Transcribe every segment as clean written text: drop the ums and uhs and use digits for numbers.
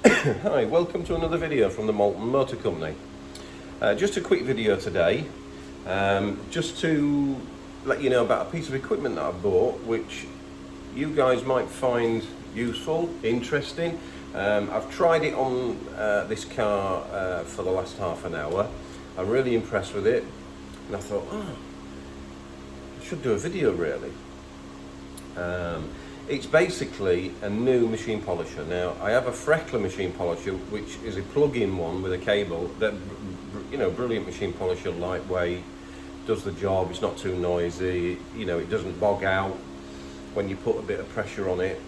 Hi, welcome to another video from the Molten Motor Company. Just a quick video today, just to let you know about a piece of equipment that I bought, which you guys might find useful, interesting. I've tried it on this car for the last half an hour. I'm really impressed with it, and I thought, I should do a video really. It's basically a new machine polisher. Now, I have a Freckler machine polisher, which is a plug-in one with a cable. That, you know, brilliant machine polisher, lightweight, does the job. It's not too noisy. You know, it doesn't bog out when you put a bit of pressure on it.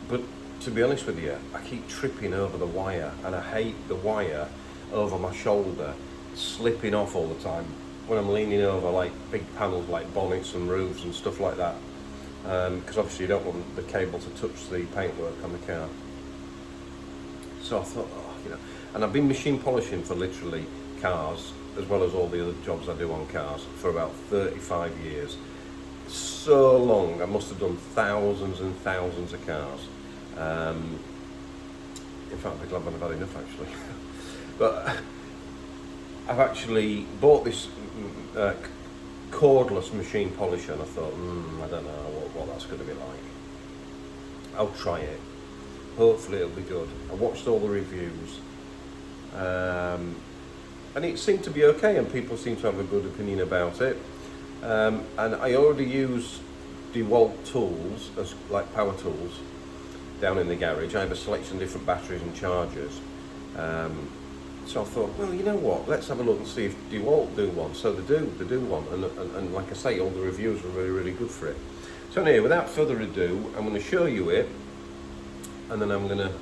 But to be honest with you, I keep tripping over the wire, and I hate the wire over my shoulder slipping off all the time when I'm leaning over like big panels like bonnets and roofs and stuff like that, because obviously you don't want the cable to touch the paintwork on the car. So I thought, and I've been machine polishing for literally cars as well as all the other jobs I do on cars for about 35 years. So long, I must have done thousands and thousands of cars. In fact, I'd be glad when I've had enough actually. But I've actually bought this cordless machine polisher, and I thought, I don't know what that's going to be like. I'll try it. Hopefully it'll be good. I watched all the reviews, and it seemed to be okay, and people seem to have a good opinion about it. And I already use Dewalt tools, as like power tools, down in the garage. I have a selection of different batteries and chargers. So I thought, well, you know what, let's have a look and see if Dewalt do one. So they do one, and like I say, all the reviews were really, really good for it. So anyway, without further ado, I'm going to show you it, and then I'm going to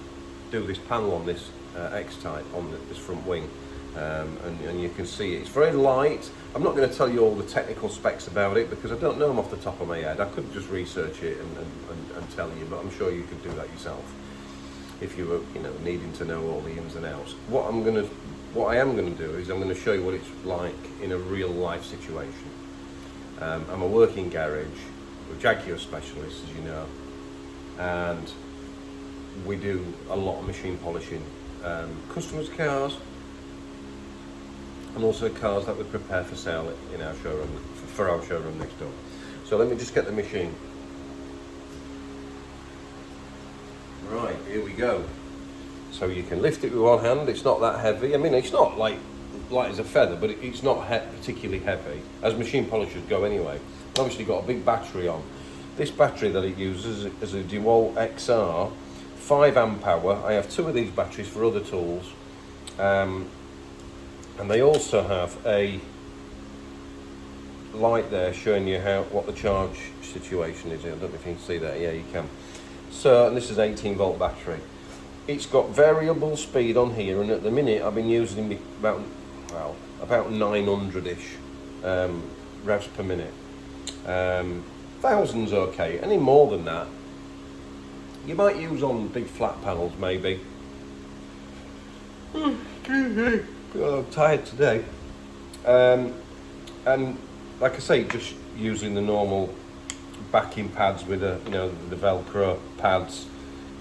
do this panel on this X-type, on this front wing, and you can see it's very light. I'm not going to tell you all the technical specs about it, because I don't know them off the top of my head. I could just research it and tell you, but I'm sure you could do that yourself if you were, needing to know all the ins and outs. What I am going to do is I'm going to show you what it's like in a real life situation. I'm a working garage, we're Jaguar specialists, as you know, and we do a lot of machine polishing, customers' cars, and also cars that we prepare for sale in our showroom, for our showroom next door. So let me just get the machine. Right, here we go. So you can lift it with one hand. It's not that heavy. I mean, it's not light as a feather, but it's not particularly heavy, as machine polishers go anyway. Obviously got a big battery on. This battery that it uses is a Dewalt XR, 5 amp hour. I have 2 of these batteries for other tools. And they also have a light there showing you what the charge situation is. I don't know if you can see that. Yeah, you can. So, and this is 18 volt battery. It's got variable speed on here, and at the minute I've been using about 900-ish revs per minute. Thousands okay. Any more than that, you might use on big flat panels maybe. I'm tired today. And like I say, just using the normal backing pads with the Velcro pads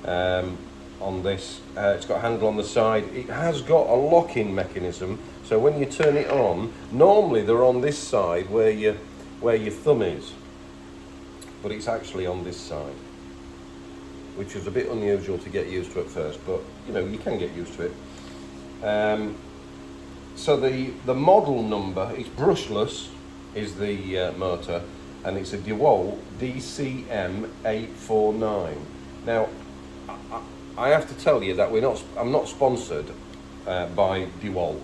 on this. It's got a handle on the side. It has got a locking mechanism, so when you turn it on, normally they're on this side where your thumb is, but it's actually on this side, which is a bit unusual to get used to at first, but you can get used to it. So the model number, it's brushless, is the motor, and it's a Dewalt DCM849. Now, I have to tell you that I'm not sponsored by Dewalt.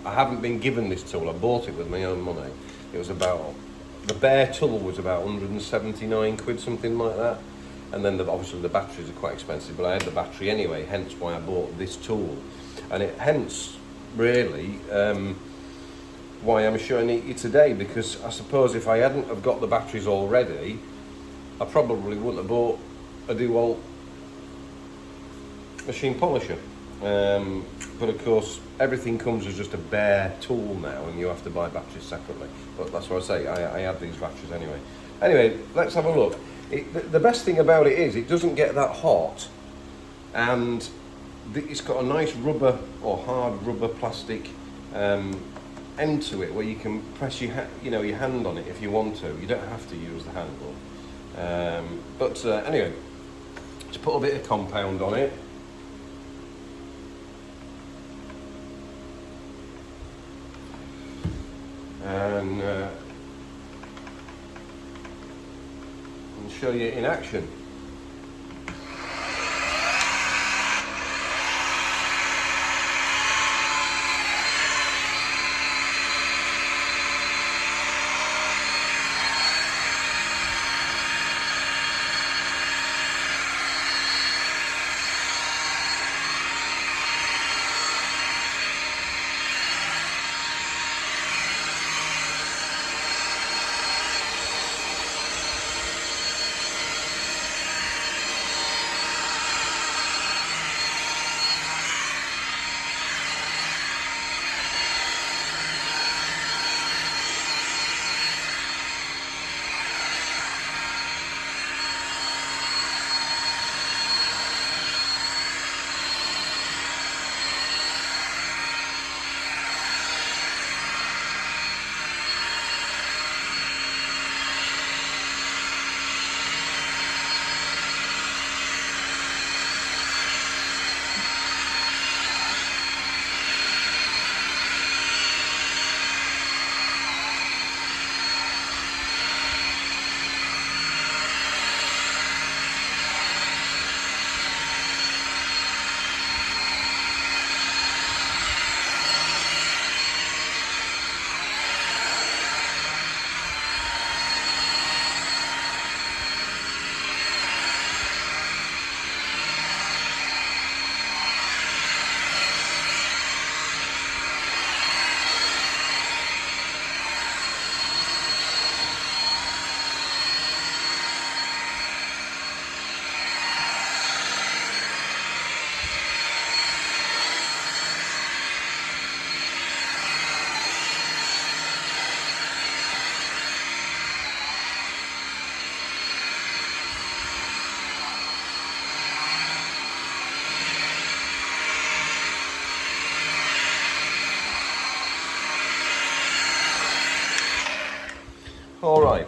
I haven't been given this tool. I bought it with my own money. It was the bare tool was about 179 quid, something like that. And then obviously the batteries are quite expensive, but I had the battery anyway, hence why I bought this tool. And hence really why I'm showing it you today, because I suppose if I hadn't have got the batteries already, I probably wouldn't have bought a Dewalt machine polisher. But of course everything comes as just a bare tool now, and you have to buy batteries separately. But that's what I say, I have these batteries anyway. Anyway, let's have a look. The best thing about it is it doesn't get that hot and it's got a nice rubber or hard rubber plastic end to it where you can press your hand on it if you want to. You don't have to use the handle. But anyway, just put a bit of compound on it. And show you in action. All right,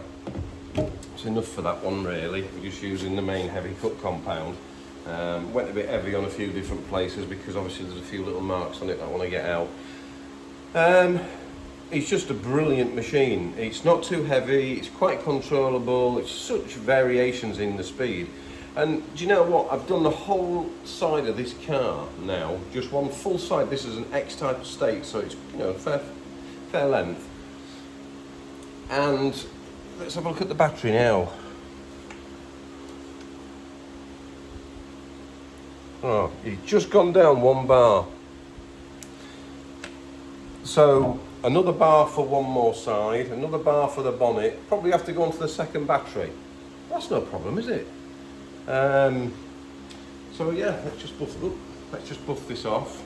that's enough for that one really. We're just using the main heavy cut compound. Went a bit heavy on a few different places because obviously there's a few little marks on it that I want to get out. It's just a brilliant machine. It's not too heavy, it's quite controllable, it's such variations in the speed. And do you know what? I've done the whole side of this car now, just one full side. This is an X type of state, so it's, you know, fair length. And let's have a look at the battery now. Oh, it's just gone down 1 bar. So another bar for one more side, another bar for the bonnet. Probably have to go onto the second battery. That's no problem, is it? So yeah, let's just buff this off.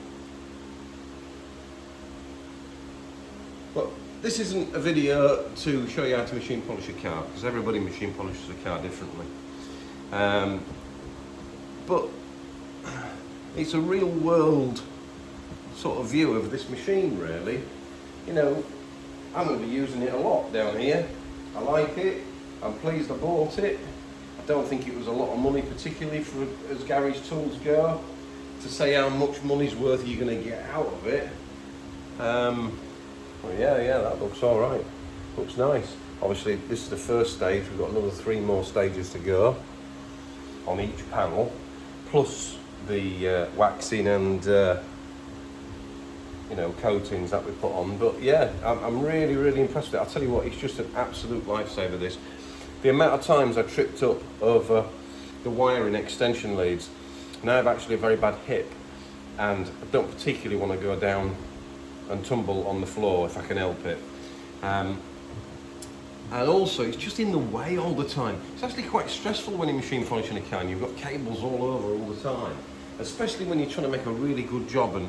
But this isn't a video to show you how to machine polish a car, because everybody machine polishes a car differently. But it's a real world sort of view of this machine really. You know, I'm going to be using it a lot down here. I like it, I'm pleased I bought it. I don't think it was a lot of money, particularly for as garage tools go. To say how much money's worth you're going to get out of it. Well, yeah, that looks all right. Looks nice. Obviously, this is the first stage. We've got another 3 more stages to go on each panel, plus the waxing and you know, coatings that we put on. But yeah, I'm really impressed with it. I'll tell you what, it's just an absolute lifesaver, this. The amount of times I tripped up over the wiring extension leads, and I have actually a very bad hip, and I don't particularly want to go down and tumble on the floor if I can help it. And also, it's just in the way all the time. It's actually quite stressful when you're machine polishing a car and you've got cables all over all the time, especially when you're trying to make a really good job and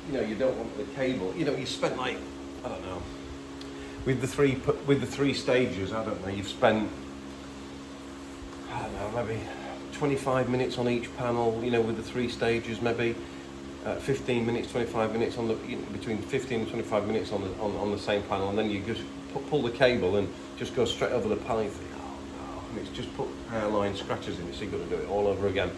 you know, you don't want the cable. You know, you spent like, I don't know, with the three stages, I don't know, you've spent, I don't know, maybe 25 minutes on each panel, you know, with the 3 stages maybe. 15 minutes, 25 minutes on the, you know, between 15 and 25 minutes on the same panel, and then you just pull the cable and just go straight over the panel. You think, oh no, and it's just put hairline scratches in it, so you've got to do it all over again.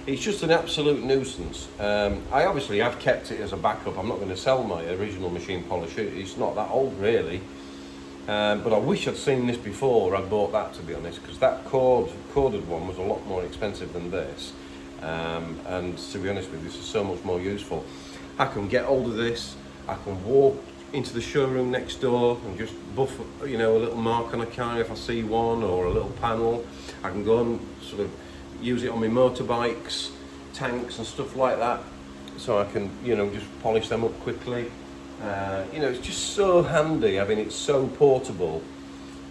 It's just an absolute nuisance. I obviously have kept it as a backup. I'm not going to sell my original machine polisher. It's not that old really, but I wish I'd seen this before I bought that, to be honest, because that corded one was a lot more expensive than this. And to be honest with you, this is so much more useful. I can get hold of this, I can walk into the showroom next door and just buff, you know, a little mark on a car if I see one, or a little panel. I can go and sort of use it on my motorbikes, tanks and stuff like that, so I can, you know, just polish them up quickly. You know, it's just so handy. I mean, it's so portable,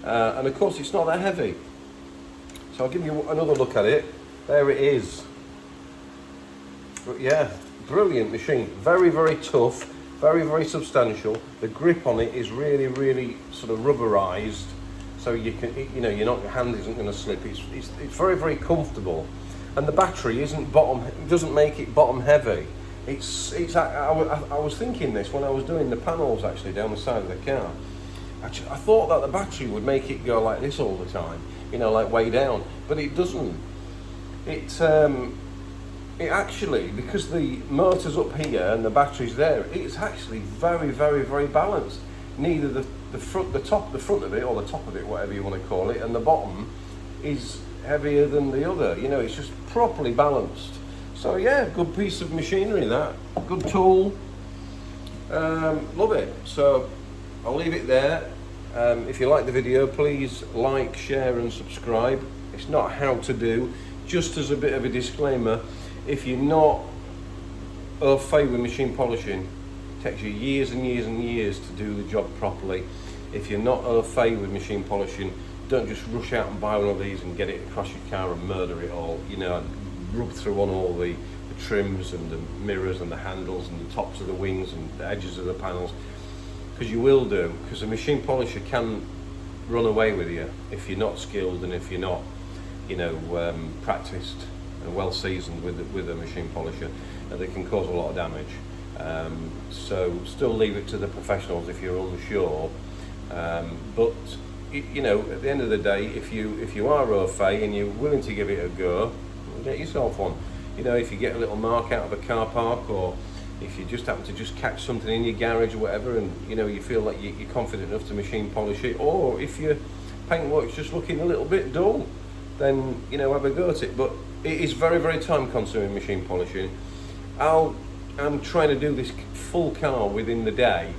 and of course it's not that heavy. So I'll give you another look at it. There it is. But yeah, brilliant machine. Very, very tough, very, very substantial. The grip on it is really, really sort of rubberized, so you can, you know, your hand isn't going to slip. It's very, very comfortable, and the battery doesn't make it bottom heavy. I was thinking this when I was doing the panels actually down the side of the car. Actually, I thought that the battery would make it go like this all the time, you know, like way down, but it doesn't. It actually, because the motor's up here and the battery's there, it's actually very, very, very balanced. Neither the front of it, or the top of it, whatever you want to call it, and the bottom is heavier than the other. You know, it's just properly balanced. So yeah, good piece of machinery, that. Good tool. Love it. So I'll leave it there. If you like the video, please like, share and subscribe. It's not how to do. Just as a bit of a disclaimer, if you're not au fait with machine polishing, it takes you years and years and years to do the job properly. If you're not au fait with machine polishing, don't just rush out and buy one of these and get it across your car and murder it all, you know, and rub through on all the trims and the mirrors and the handles and the tops of the wings and the edges of the panels, because you will do, because a machine polisher can run away with you if you're not skilled and if you're not, you know, practiced and well seasoned with a machine polisher. They can cause a lot of damage. So still leave it to the professionals if you're unsure. But you know, at the end of the day, if you are au fait and you're willing to give it a go, get yourself one. You know, if you get a little mark out of a car park, or if you just happen to just catch something in your garage or whatever, and you know, you feel like you're confident enough to machine polish it, or if your paintwork's just looking a little bit dull, then, you know, have a go at it. But it is very, very time consuming, machine polishing. I'm trying to do this full car within the day,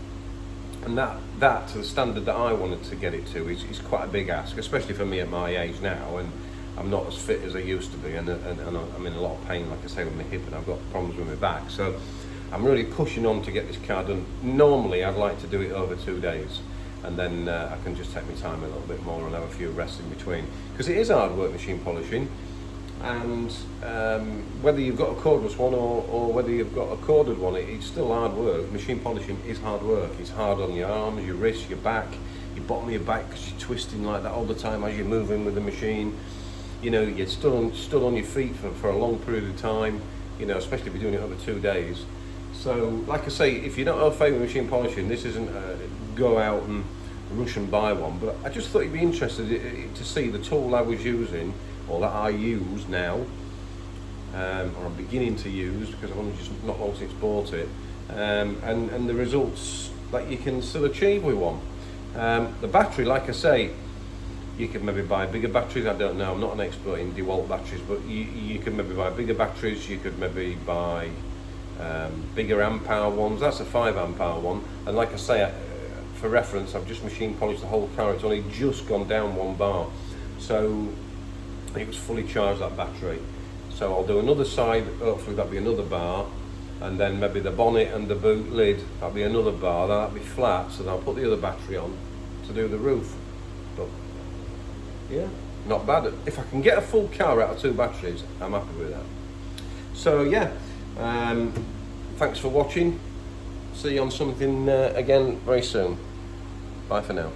and that to the standard that I wanted to get it to is quite a big ask, especially for me at my age now, and I'm not as fit as I used to be, and I'm in a lot of pain, like I say, with my hip, and I've got problems with my back. So I'm really pushing on to get this car done. Normally I'd like to do it over 2 days, and then I can just take my time a little bit more and have a few rests in between, because it is hard work, machine polishing. And whether you've got a cordless one or whether you've got a corded one, it's still hard work. Machine polishing is hard work. It's hard on your arms, your wrists, your back, your bottom of your back, because you're twisting like that all the time as you're moving with the machine. You know, you're stood on your feet for a long period of time, you know, especially if you're doing it over 2 days. So, like I say, if you're not au fait with machine polishing, this isn't go out and rush and buy one. But I just thought you'd be interested to see the tool I was using, or that I use now, or I'm beginning to use, because I've only just not long since bought it, and the results that you can still achieve with one. The battery, like I say, you could maybe buy bigger batteries. I don't know, I'm not an expert in Dewalt batteries, but you could maybe buy bigger batteries. You could maybe buy bigger amp hour ones. That's a 5 amp hour one, and like I say, for reference, I've just machine polished the whole car. It's only just gone down 1 bar, so it was fully charged, that battery. So I'll do another side, hopefully that'll be another bar, and then maybe the bonnet and the boot lid, that'll be another bar, that'll be flat, so then I'll put the other battery on to do the roof. But yeah, not bad. If I can get a full car out of 2 batteries, I'm happy with that. So yeah, thanks for watching. See you on something again very soon. Bye for now.